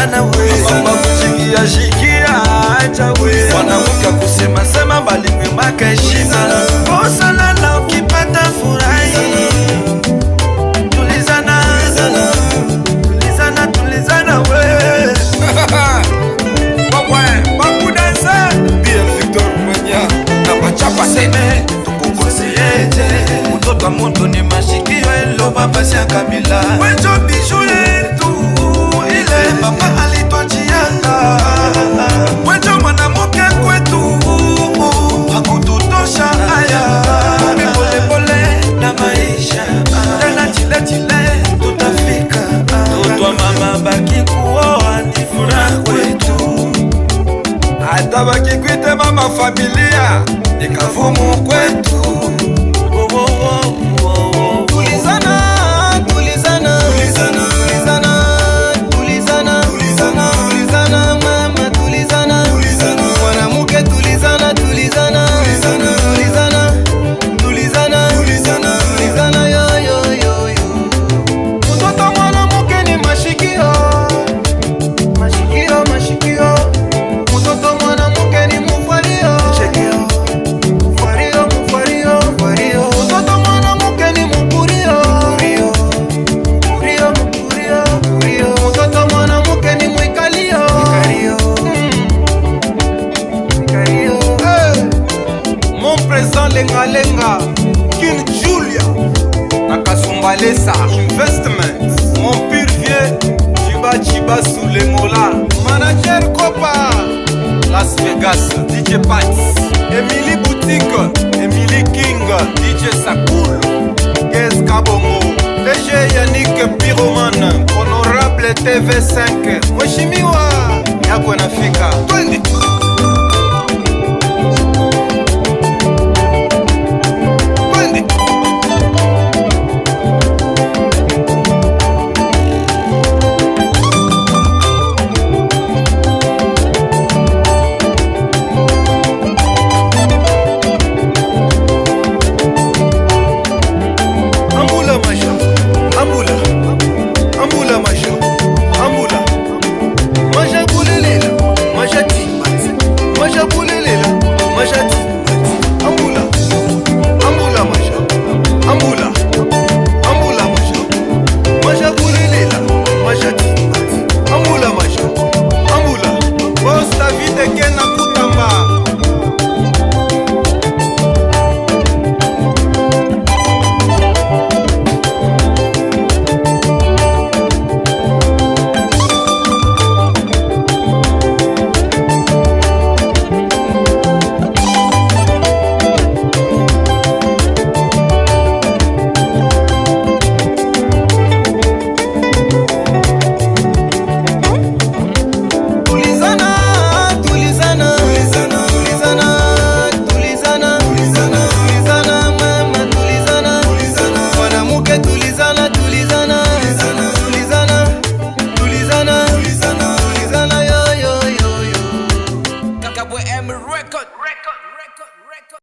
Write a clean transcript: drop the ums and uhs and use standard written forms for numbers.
tulizana we. Mama kushikia shikia acha we. Mwanamke kusema sema bali mwimaka heshima. Kosa lala ukipata furahi. Tulizana tulizana we. Bakudansa Bien Victor Mwenya na machapa seme tukukoseeje. Mtoto wa moto ni mashikio elo baba si Kabila. Wenjo bijou yetu ile mama alituachianga. Wenjo mwanamke kwetu hakututosha haya. Pole pole na maisha tena chile chile tutafika. Mtoto wa mama baki kuoa ni furaha kwetu. hata bakikwite mama familia Nikavumu kwetu. Tulizana, tulizana, tulizana, tulizana, tulizana, tulizana, mama tulizana, mwanamke tulizana, tulizana, tulizana, tulizana, tulizana, yo yo yo yo. Mtoto mwanamke ni mashikio, mashikio, mashikio. Mtoto mwanamke ni mufalio, mufario, mufario, mufario. Mtoto mwanamke ni mukurio, mukurio, mukurio, mukurio. Mtoto mwanamke ni mwikalio, mwikario, mwikario. Mon présent lenga lenga, King Julia, Nakasumbalesa Investment, mon pur vieux, Chiba Chiba Soulemola, Manager Copa, Las Vegas, DJ Pats, Emily Boutique, Emily King, DJ Sakul, Kes Kabongo, DG Yannick Pyroman, Honorable TV5, Mheshimiwa yako nafika. Twende.